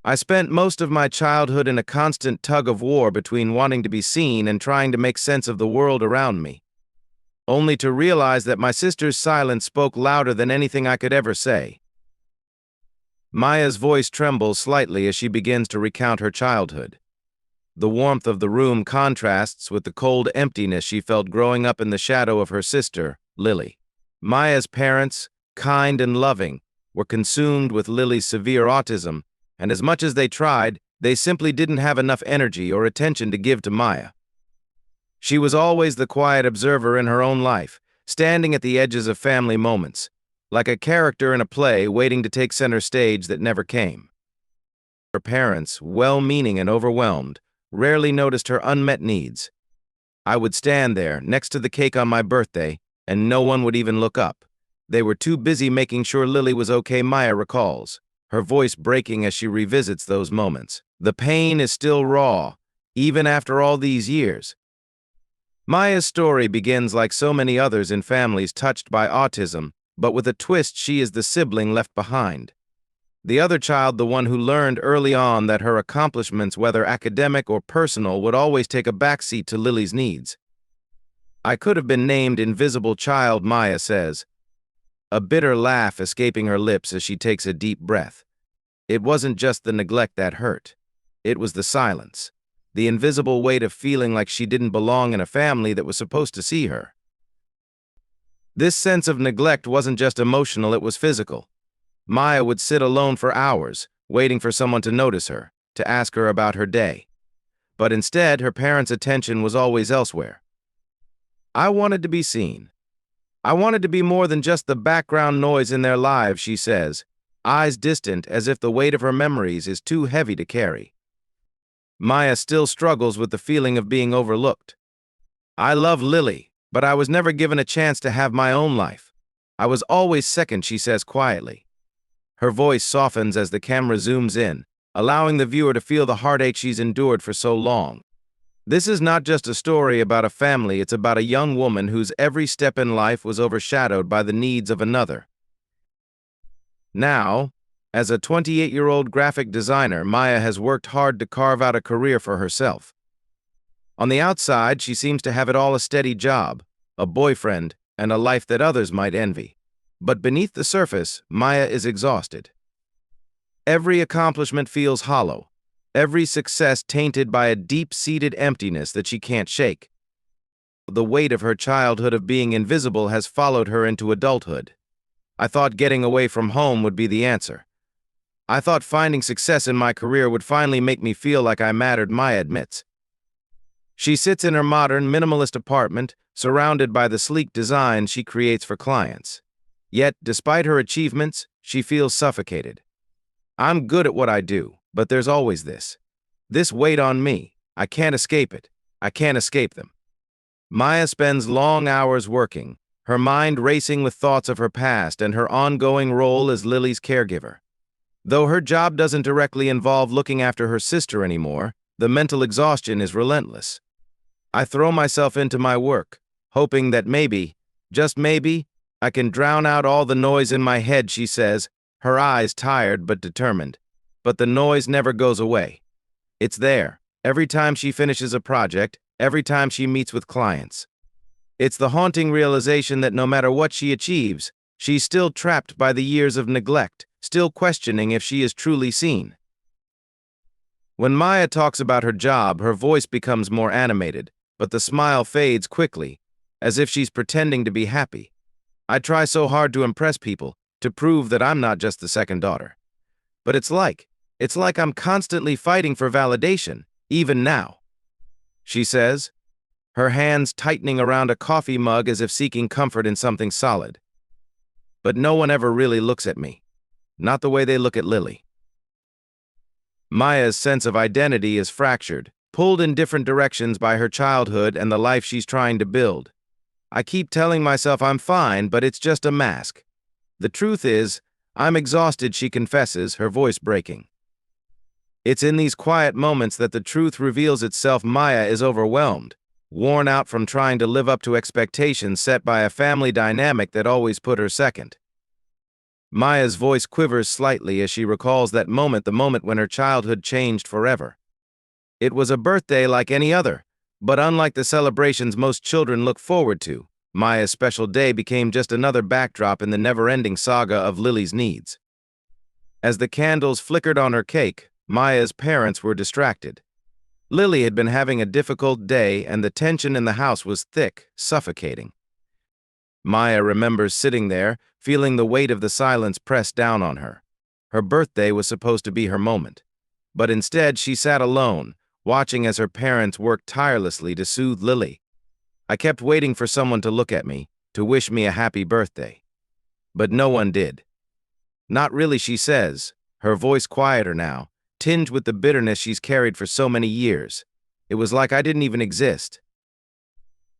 I spent most of my childhood in a constant tug of war between wanting to be seen and trying to make sense of the world around me, only to realize that my sister's silence spoke louder than anything I could ever say. Maya's voice trembles slightly as she begins to recount her childhood. The warmth of the room contrasts with the cold emptiness she felt growing up in the shadow of her sister, Lily. Maya's parents, kind and loving, were consumed with Lily's severe autism, and as much as they tried, they simply didn't have enough energy or attention to give to Maya. She was always the quiet observer in her own life, standing at the edges of family moments, like a character in a play waiting to take center stage that never came. Her parents, well-meaning and overwhelmed, rarely noticed her unmet needs. I would stand there, next to the cake on my birthday, and no one would even look up. They were too busy making sure Lily was okay, Maya recalls, her voice breaking as she revisits those moments. The pain is still raw, even after all these years. Maya's story begins like so many others in families touched by autism, but with a twist. She is the sibling left behind. The other child, the one who learned early on that her accomplishments, whether academic or personal, would always take a backseat to Lily's needs. I could have been named invisible child, Maya says, a bitter laugh escaping her lips as she takes a deep breath. It wasn't just the neglect that hurt. It was the silence, the invisible weight of feeling like she didn't belong in a family that was supposed to see her. This sense of neglect wasn't just emotional, it was physical. Maya would sit alone for hours, waiting for someone to notice her, to ask her about her day. But instead, her parents' attention was always elsewhere. I wanted to be seen. I wanted to be more than just the background noise in their lives, she says, eyes distant as if the weight of her memories is too heavy to carry. Maya still struggles with the feeling of being overlooked. I love Lily, but I was never given a chance to have my own life. I was always second, she says quietly. Her voice softens as the camera zooms in, allowing the viewer to feel the heartache she's endured for so long. This is not just a story about a family, it's about a young woman whose every step in life was overshadowed by the needs of another. Now, as a 28-year-old graphic designer, Maya has worked hard to carve out a career for herself. On the outside, she seems to have it all: a steady job, a boyfriend, and a life that others might envy. But beneath the surface, Maya is exhausted. Every accomplishment feels hollow, every success tainted by a deep-seated emptiness that she can't shake. The weight of her childhood of being invisible has followed her into adulthood. I thought getting away from home would be the answer. I thought finding success in my career would finally make me feel like I mattered, Maya admits. She sits in her modern, minimalist apartment, surrounded by the sleek designs she creates for clients. Yet, despite her achievements, she feels suffocated. I'm good at what I do, but there's always this weight on me. I can't escape it. I can't escape them. Maya spends long hours working, her mind racing with thoughts of her past and her ongoing role as Lily's caregiver. Though her job doesn't directly involve looking after her sister anymore, the mental exhaustion is relentless. I throw myself into my work, hoping that maybe, just maybe, I can drown out all the noise in my head, she says, her eyes tired but determined. But the noise never goes away. It's there, every time she finishes a project, every time she meets with clients. It's the haunting realization that no matter what she achieves, she's still trapped by the years of neglect, still questioning if she is truly seen. When Maya talks about her job, her voice becomes more animated, but the smile fades quickly, as if she's pretending to be happy. I try so hard to impress people, to prove that I'm not just the second daughter. But it's like I'm constantly fighting for validation, even now, she says, her hands tightening around a coffee mug as if seeking comfort in something solid. But no one ever really looks at me. Not the way they look at Lily. Maya's sense of identity is fractured, pulled in different directions by her childhood and the life she's trying to build. I keep telling myself I'm fine, but it's just a mask. The truth is, I'm exhausted, she confesses, her voice breaking. It's in these quiet moments that the truth reveals itself. Maya is overwhelmed, worn out from trying to live up to expectations set by a family dynamic that always put her second. Maya's voice quivers slightly as she recalls that moment, the moment when her childhood changed forever. It was a birthday like any other, but unlike the celebrations most children look forward to, Maya's special day became just another backdrop in the never-ending saga of Lily's needs. As the candles flickered on her cake, Maya's parents were distracted. Lily had been having a difficult day, and the tension in the house was thick, suffocating. Maya remembers sitting there, feeling the weight of the silence press down on her. Her birthday was supposed to be her moment. But instead, she sat alone, watching as her parents worked tirelessly to soothe Lily. I kept waiting for someone to look at me, to wish me a happy birthday. But no one did. Not really, she says, her voice quieter now, tinged with the bitterness she's carried for so many years. It was like I didn't even exist.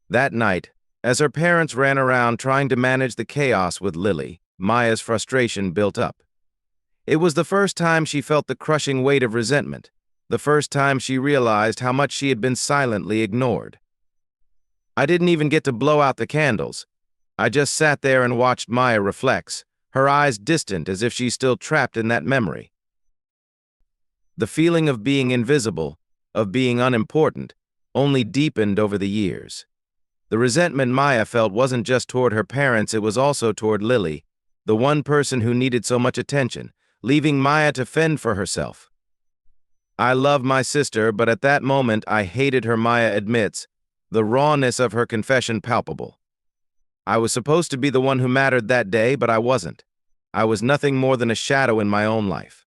That night, as her parents ran around trying to manage the chaos with Lily, Maya's frustration built up. It was the first time she felt the crushing weight of resentment, the first time she realized how much she had been silently ignored. I didn't even get to blow out the candles. I just sat there and watched Maya reflects, her eyes distant as if she's still trapped in that memory. The feeling of being invisible, of being unimportant, only deepened over the years. The resentment Maya felt wasn't just toward her parents, it was also toward Lily, the one person who needed so much attention, leaving Maya to fend for herself. I love my sister, but at that moment I hated her, Maya admits, the rawness of her confession palpable. I was supposed to be the one who mattered that day, but I wasn't. I was nothing more than a shadow in my own life.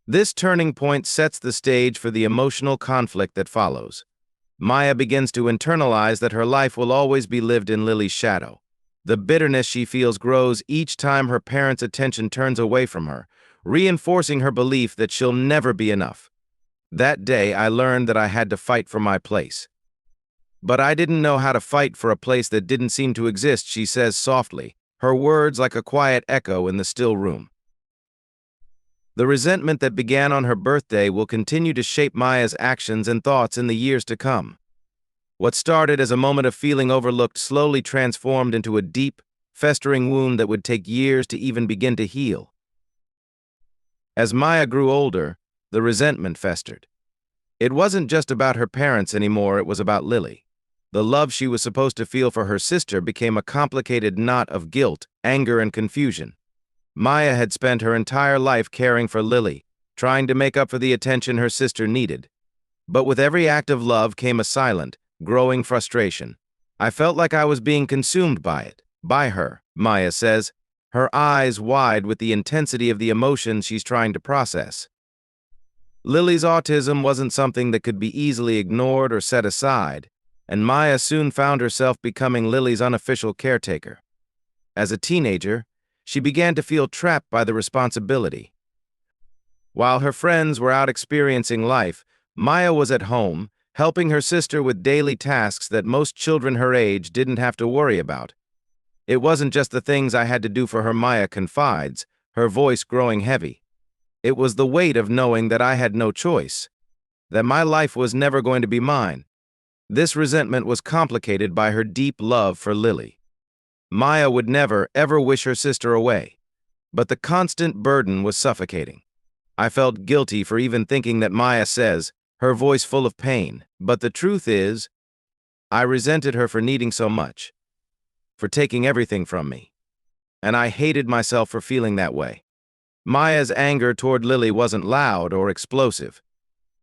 This turning point sets the stage for the emotional conflict that follows. Maya begins to internalize that her life will always be lived in Lily's shadow. The bitterness she feels grows each time her parents' attention turns away from her, reinforcing her belief that she'll never be enough. That day, I learned that I had to fight for my place. But I didn't know how to fight for a place that didn't seem to exist, she says softly, her words like a quiet echo in the still room. The resentment that began on her birthday will continue to shape Maya's actions and thoughts in the years to come. What started as a moment of feeling overlooked slowly transformed into a deep, festering wound that would take years to even begin to heal. As Maya grew older, the resentment festered. It wasn't just about her parents anymore, it was about Lily. The love she was supposed to feel for her sister became a complicated knot of guilt, anger, and confusion. Maya had spent her entire life caring for Lily, trying to make up for the attention her sister needed. But with every act of love came a silent, growing frustration. I felt like I was being consumed by it, by her, Maya says, her eyes wide with the intensity of the emotions she's trying to process. Lily's autism wasn't something that could be easily ignored or set aside, and Maya soon found herself becoming Lily's unofficial caretaker. As a teenager, she began to feel trapped by the responsibility. While her friends were out experiencing life, Maya was at home, helping her sister with daily tasks that most children her age didn't have to worry about. It wasn't just the things I had to do for her, Maya confides, her voice growing heavy. It was the weight of knowing that I had no choice, that my life was never going to be mine. This resentment was complicated by her deep love for Lily. Maya would never, ever wish her sister away, but the constant burden was suffocating. I felt guilty for even thinking that, Maya says, her voice full of pain, but the truth is, I resented her for needing so much, for taking everything from me, and I hated myself for feeling that way. Maya's anger toward Lily wasn't loud or explosive.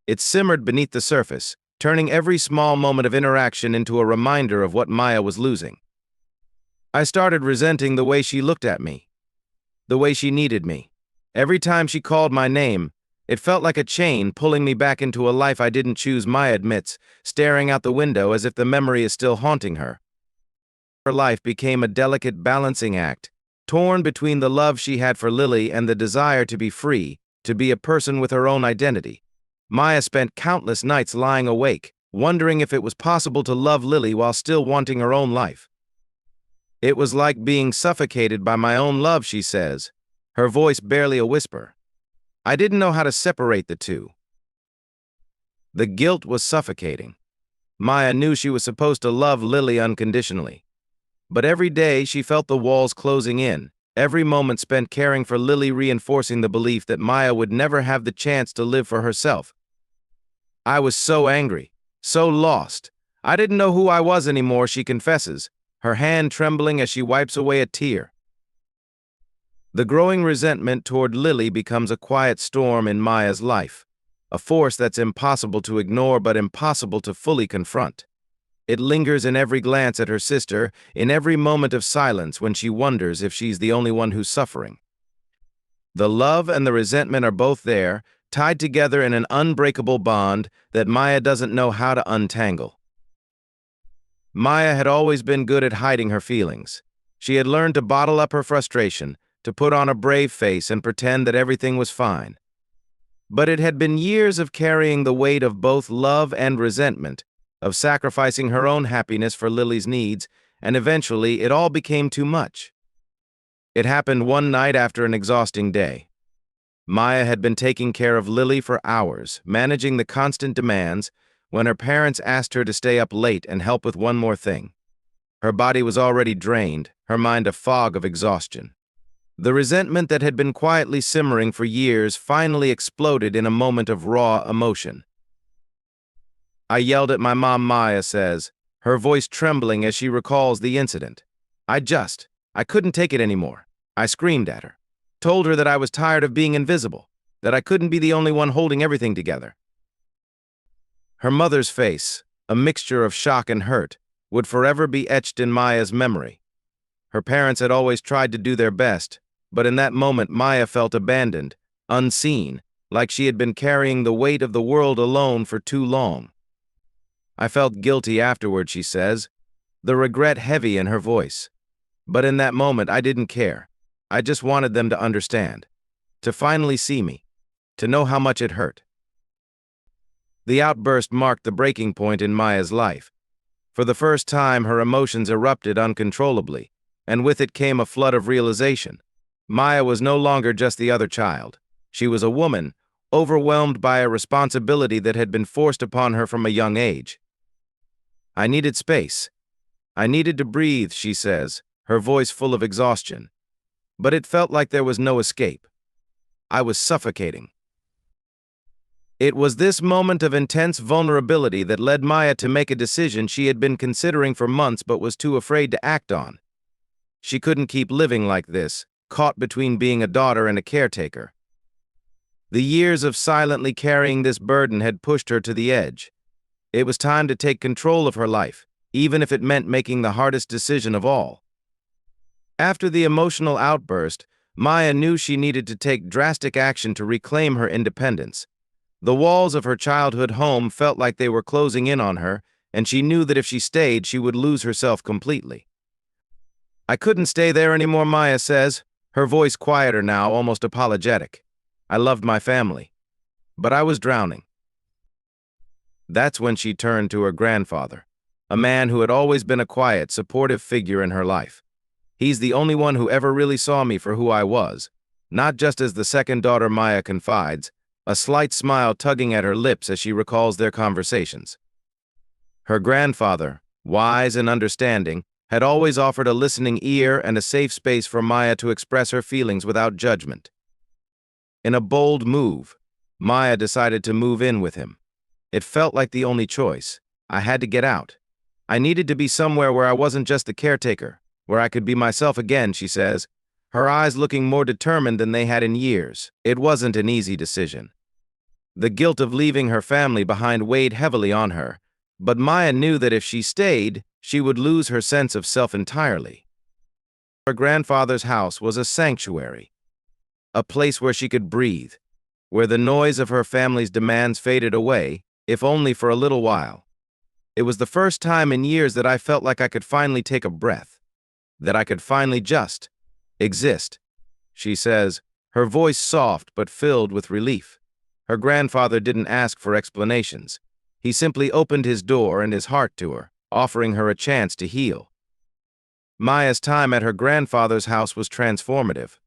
It simmered beneath the surface, turning every small moment of interaction into a reminder of what Maya was losing. I started resenting the way she looked at me, the way she needed me. Every time she called my name, it felt like a chain pulling me back into a life I didn't choose, Maya admits, staring out the window as if the memory is still haunting her. Her life became a delicate balancing act, torn between the love she had for Lily and the desire to be free, to be a person with her own identity. Maya spent countless nights lying awake, wondering if it was possible to love Lily while still wanting her own life. It was like being suffocated by my own love, she says, her voice barely a whisper. I didn't know how to separate the two. The guilt was suffocating. Maya knew she was supposed to love Lily unconditionally. But every day she felt the walls closing in, Every moment spent caring for Lily reinforcing the belief that Maya would never have the chance to live for herself. I was so angry, so lost. I didn't know who I was anymore, she confesses, her hand trembling as she wipes away a tear. The growing resentment toward Lily becomes a quiet storm in Maya's life, a force that's impossible to ignore but impossible to fully confront. It lingers in every glance at her sister, in every moment of silence when she wonders if she's the only one who's suffering. The love and the resentment are both there, tied together in an unbreakable bond that Maya doesn't know how to untangle. Maya had always been good at hiding her feelings. She had learned to bottle up her frustration, to put on a brave face and pretend that everything was fine. But it had been years of carrying the weight of both love and resentment, of sacrificing her own happiness for Lily's needs, and eventually it all became too much. It happened one night after an exhausting day. Maya had been taking care of Lily for hours, managing the constant demands, when her parents asked her to stay up late and help with one more thing. Her body was already drained, her mind a fog of exhaustion. The resentment that had been quietly simmering for years finally exploded in a moment of raw emotion. I yelled at my mom, Maya says, her voice trembling as she recalls the incident. I couldn't take it anymore. I screamed at her, told her that I was tired of being invisible, that I couldn't be the only one holding everything together. Her mother's face, a mixture of shock and hurt, would forever be etched in Maya's memory. Her parents had always tried to do their best, but in that moment Maya felt abandoned, unseen, like she had been carrying the weight of the world alone for too long. I felt guilty afterward, she says, the regret heavy in her voice. But in that moment I didn't care. I just wanted them to understand, to finally see me, to know how much it hurt. The outburst marked the breaking point in Maya's life. For the first time, her emotions erupted uncontrollably, and with it came a flood of realization. Maya was no longer just the other child. She was a woman, overwhelmed by a responsibility that had been forced upon her from a young age. I needed space. I needed to breathe, she says, her voice full of exhaustion. But it felt like there was no escape. I was suffocating. It was this moment of intense vulnerability that led Maya to make a decision she had been considering for months but was too afraid to act on. She couldn't keep living like this, caught between being a daughter and a caretaker. The years of silently carrying this burden had pushed her to the edge. It was time to take control of her life, even if it meant making the hardest decision of all. After the emotional outburst, Maya knew she needed to take drastic action to reclaim her independence. The walls of her childhood home felt like they were closing in on her, and she knew that if she stayed, she would lose herself completely. I couldn't stay there anymore, Maya says, her voice quieter now, almost apologetic. I loved my family, but I was drowning. That's when she turned to her grandfather, a man who had always been a quiet, supportive figure in her life. He's the only one who ever really saw me for who I was, not just as the second daughter, Maya confides, a slight smile tugging at her lips as she recalls their conversations. Her grandfather, wise and understanding, had always offered a listening ear and a safe space for Maya to express her feelings without judgment. In a bold move, Maya decided to move in with him. It felt like the only choice. I had to get out. I needed to be somewhere where I wasn't just the caretaker, where I could be myself again, she says, her eyes looking more determined than they had in years. It wasn't an easy decision. The guilt of leaving her family behind weighed heavily on her, but Maya knew that if she stayed, she would lose her sense of self entirely. Her grandfather's house was a sanctuary, a place where she could breathe, where the noise of her family's demands faded away, if only for a little while. It was the first time in years that I felt like I could finally take a breath, that I could finally just exist, she says, her voice soft but filled with relief. Her grandfather didn't ask for explanations. He simply opened his door and his heart to her, offering her a chance to heal. Maya's time at her grandfather's house was transformative.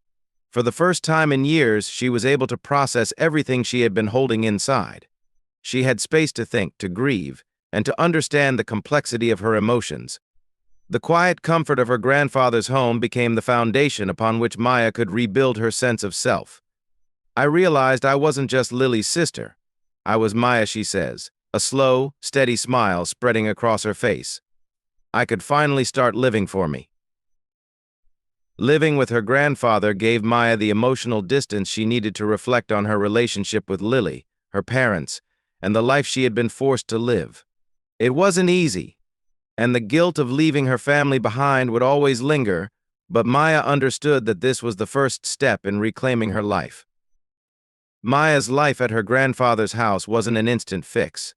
For the first time in years, she was able to process everything she had been holding inside. She had space to think, to grieve, and to understand the complexity of her emotions. The quiet comfort of her grandfather's home became the foundation upon which Maya could rebuild her sense of self. I realized I wasn't just Lily's sister. I was Maya, she says, a slow, steady smile spreading across her face. I could finally start living for me. Living with her grandfather gave Maya the emotional distance she needed to reflect on her relationship with Lily, her parents, and the life she had been forced to live. It wasn't easy, and the guilt of leaving her family behind would always linger, but Maya understood that this was the first step in reclaiming her life. Maya's life at her grandfather's house wasn't an instant fix.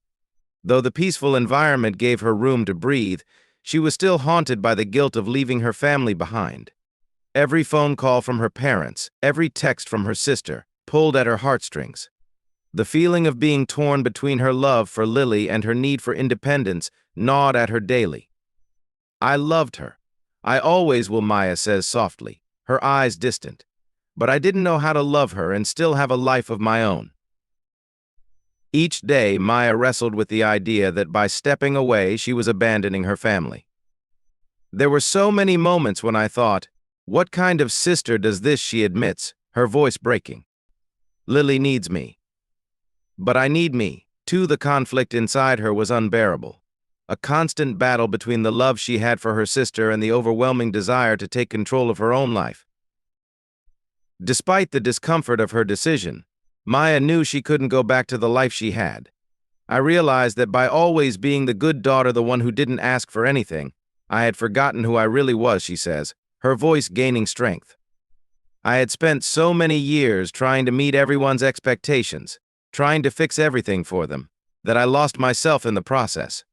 Though the peaceful environment gave her room to breathe, she was still haunted by the guilt of leaving her family behind. Every phone call from her parents, every text from her sister, pulled at her heartstrings. The feeling of being torn between her love for Lily and her need for independence gnawed at her daily. I loved her. I always will, Maya says softly, her eyes distant. But I didn't know how to love her and still have a life of my own. Each day, Maya wrestled with the idea that by stepping away, she was abandoning her family. There were so many moments when I thought, what kind of sister does this, she admits, her voice breaking. Lily needs me. But I need me, too. The conflict inside her was unbearable. A constant battle between the love she had for her sister and the overwhelming desire to take control of her own life. Despite the discomfort of her decision, Maya knew she couldn't go back to the life she had. I realized that by always being the good daughter, the one who didn't ask for anything, I had forgotten who I really was, she says, her voice gaining strength. I had spent so many years trying to meet everyone's expectations, trying to fix everything for them, that I lost myself in the process.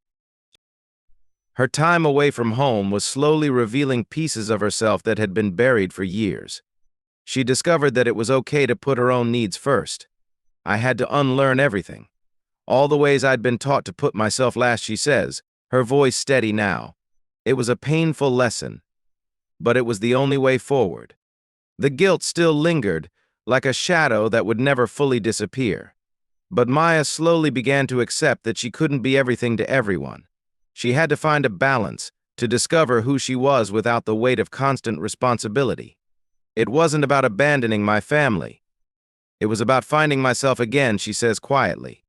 Her time away from home was slowly revealing pieces of herself that had been buried for years. She discovered that it was okay to put her own needs first. I had to unlearn everything. All the ways I'd been taught to put myself last, she says, her voice steady now. It was a painful lesson, but it was the only way forward. The guilt still lingered, like a shadow that would never fully disappear. But Maya slowly began to accept that she couldn't be everything to everyone. She had to find a balance, to discover who she was without the weight of constant responsibility. It wasn't about abandoning my family. It was about finding myself again, she says quietly.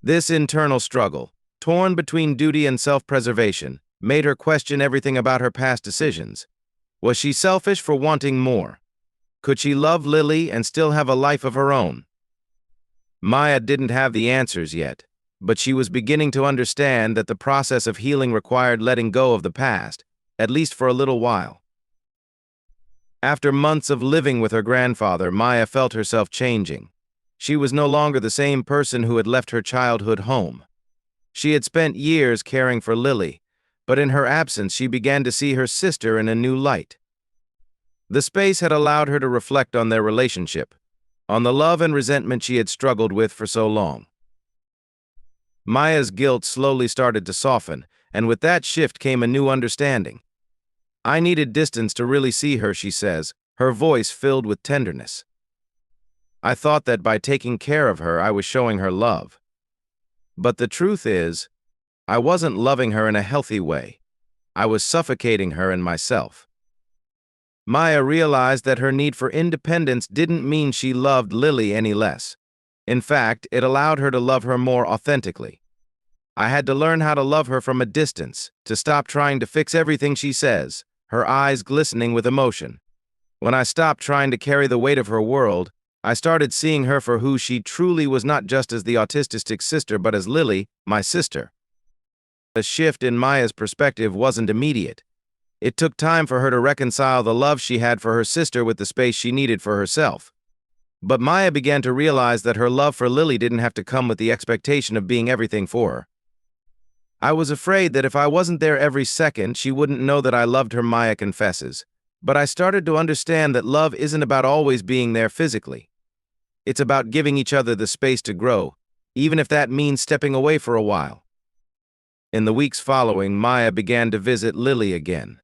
This internal struggle, torn between duty and self-preservation, made her question everything about her past decisions. Was she selfish for wanting more? Could she love Lily and still have a life of her own? Maya didn't have the answers yet, but she was beginning to understand that the process of healing required letting go of the past, at least for a little while. After months of living with her grandfather, Maya felt herself changing. She was no longer the same person who had left her childhood home. She had spent years caring for Lily, but in her absence she began to see her sister in a new light. The space had allowed her to reflect on their relationship, on the love and resentment she had struggled with for so long. Maya's guilt slowly started to soften, and with that shift came a new understanding. I needed distance to really see her, she says, her voice filled with tenderness. I thought that by taking care of her, I was showing her love. But the truth is, I wasn't loving her in a healthy way. I was suffocating her and myself. Maya realized that her need for independence didn't mean she loved Lily any less. In fact, it allowed her to love her more authentically. I had to learn how to love her from a distance, to stop trying to fix everything she says, her eyes glistening with emotion. When I stopped trying to carry the weight of her world, I started seeing her for who she truly was, not just as the autistic sister, but as Lily, my sister. The shift in Maya's perspective wasn't immediate. It took time for her to reconcile the love she had for her sister with the space she needed for herself. But Maya began to realize that her love for Lily didn't have to come with the expectation of being everything for her. I was afraid that if I wasn't there every second, she wouldn't know that I loved her, Maya confesses. But I started to understand that love isn't about always being there physically. It's about giving each other the space to grow, even if that means stepping away for a while. In the weeks following, Maya began to visit Lily again.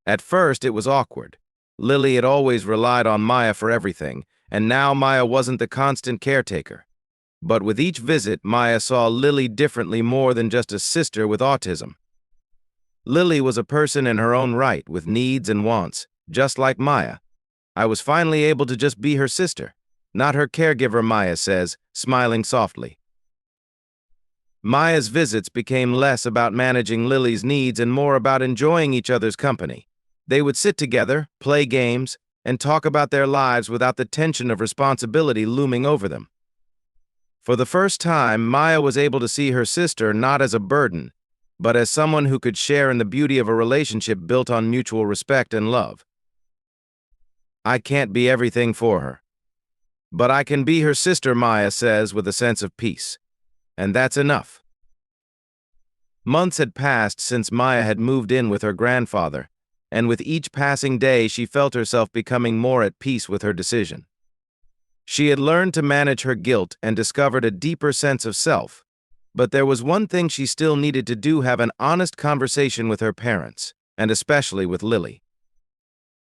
At first, it was awkward. Lily had always relied on Maya for everything, and now Maya wasn't the constant caretaker. But with each visit, Maya saw Lily differently, more than just a sister with autism. Lily was a person in her own right, with needs and wants, just like Maya. I was finally able to just be her sister, not her caregiver, Maya says, smiling softly. Maya's visits became less about managing Lily's needs and more about enjoying each other's company. They would sit together, play games, and talk about their lives without the tension of responsibility looming over them. For the first time, Maya was able to see her sister not as a burden, but as someone who could share in the beauty of a relationship built on mutual respect and love. I can't be everything for her, but I can be her sister, Maya says with a sense of peace. And that's enough. Months had passed since Maya had moved in with her grandfather, and with each passing day she felt herself becoming more at peace with her decision. She had learned to manage her guilt and discovered a deeper sense of self, but there was one thing she still needed to do: have an honest conversation with her parents, and especially with Lily.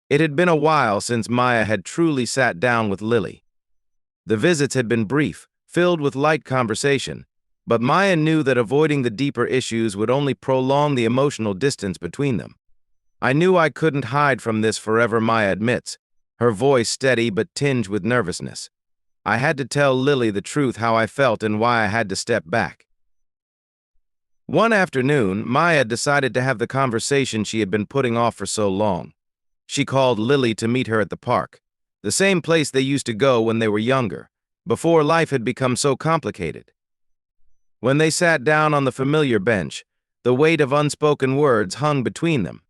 It had been a while since Maya had truly sat down with Lily. The visits had been brief, filled with light conversation, but Maya knew that avoiding the deeper issues would only prolong the emotional distance between them. I knew I couldn't hide from this forever, Maya admits, her voice steady but tinged with nervousness. I had to tell Lily the truth, how I felt and why I had to step back. One afternoon, Maya decided to have the conversation she had been putting off for so long. She called Lily to meet her at the park, the same place they used to go when they were younger, before life had become so complicated. When they sat down on the familiar bench, the weight of unspoken words hung between them.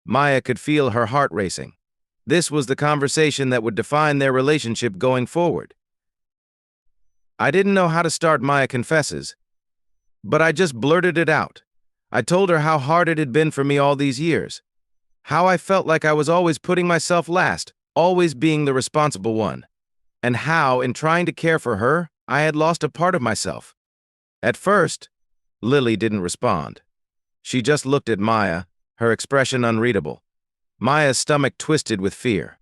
Maya could feel her heart racing. This was the conversation that would define their relationship going forward. I didn't know how to start, Maya confesses, but I just blurted it out. I told her how hard it had been for me all these years, how I felt like I was always putting myself last, always being the responsible one, and how, in trying to care for her, I had lost a part of myself. At first, Lily didn't respond. She just looked at Maya, her expression unreadable. Maya's stomach twisted with fear.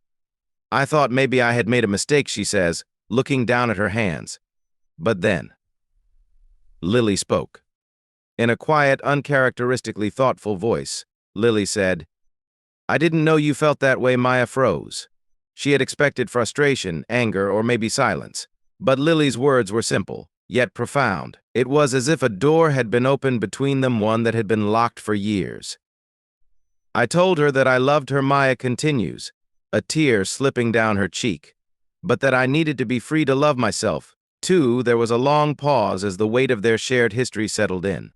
I thought maybe I had made a mistake, she says, looking down at her hands. But then, Lily spoke. In a quiet, uncharacteristically thoughtful voice, Lily said, "I didn't know you felt that way." Maya froze. She had expected frustration, anger, or maybe silence. But Lily's words were simple, yet profound. It was as if a door had been opened between them, one that had been locked for years. I told her that I loved her, Maya continues, a tear slipping down her cheek, but that I needed to be free to love myself, too. There was a long pause as the weight of their shared history settled in.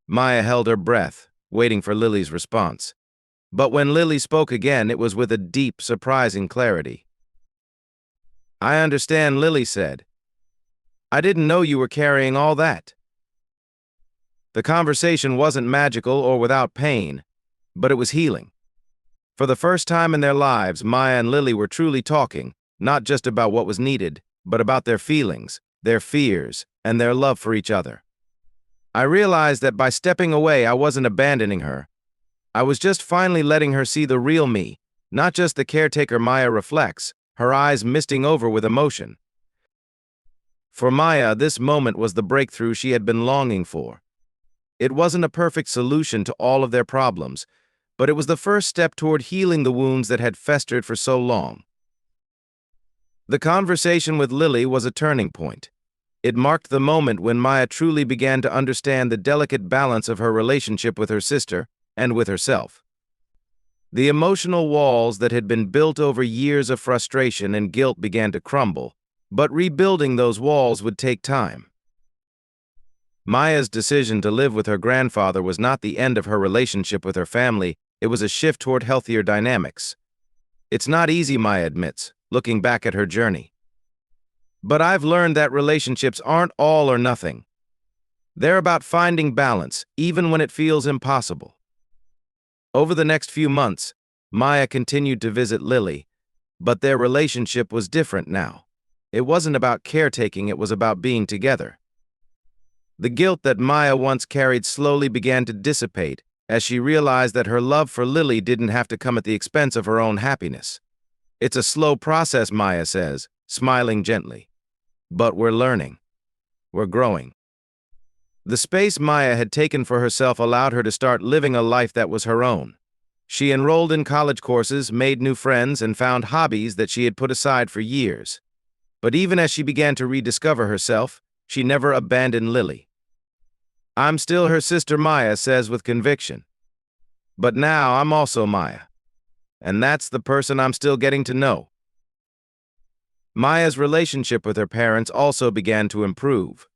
Maya held her breath, waiting for Lily's response. But when Lily spoke again, it was with a deep, surprising clarity. "I understand," Lily said. "I didn't know you were carrying all that." The conversation wasn't magical or without pain, but it was healing. For the first time in their lives, Maya and Lily were truly talking, not just about what was needed, but about their feelings, their fears, and their love for each other. I realized that by stepping away, I wasn't abandoning her. I was just finally letting her see the real me, not just the caretaker Maya reflects, her eyes misting over with emotion. For Maya, this moment was the breakthrough she had been longing for. It wasn't a perfect solution to all of their problems, but it was the first step toward healing the wounds that had festered for so long. The conversation with Lily was a turning point. It marked the moment when Maya truly began to understand the delicate balance of her relationship with her sister and with herself. The emotional walls that had been built over years of frustration and guilt began to crumble, but rebuilding those walls would take time. Maya's decision to live with her grandfather was not the end of her relationship with her family. It was a shift toward healthier dynamics. It's not easy, Maya admits, looking back at her journey. But I've learned that relationships aren't all or nothing. They're about finding balance, even when it feels impossible. Over the next few months, Maya continued to visit Lily, but their relationship was different now. It wasn't about caretaking, it was about being together. The guilt that Maya once carried slowly began to dissipate as she realized that her love for Lily didn't have to come at the expense of her own happiness. It's a slow process, Maya says, smiling gently. But we're learning. We're growing. The space Maya had taken for herself allowed her to start living a life that was her own. She enrolled in college courses, made new friends, and found hobbies that she had put aside for years. But even as she began to rediscover herself, she never abandoned Lily. "I'm still her sister," Maya says with conviction. "But now I'm also Maya. And that's the person I'm still getting to know." Maya's relationship with her parents also began to improve.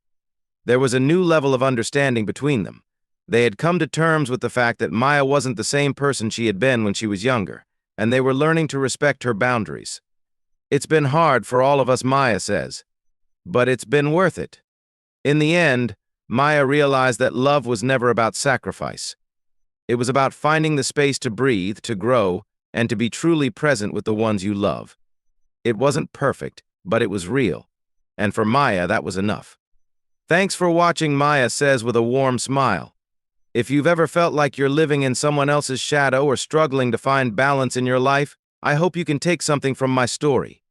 There was a new level of understanding between them. They had come to terms with the fact that Maya wasn't the same person she had been when she was younger, and they were learning to respect her boundaries. "It's been hard for all of us," Maya says, "but it's been worth it." In the end, Maya realized that love was never about sacrifice. It was about finding the space to breathe, to grow, and to be truly present with the ones you love. It wasn't perfect, but it was real. And for Maya, that was enough. Thanks for watching, Maya says with a warm smile. If you've ever felt like you're living in someone else's shadow or struggling to find balance in your life, I hope you can take something from my story.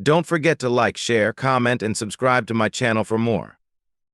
Don't forget to like, share, comment, and subscribe to my channel for more.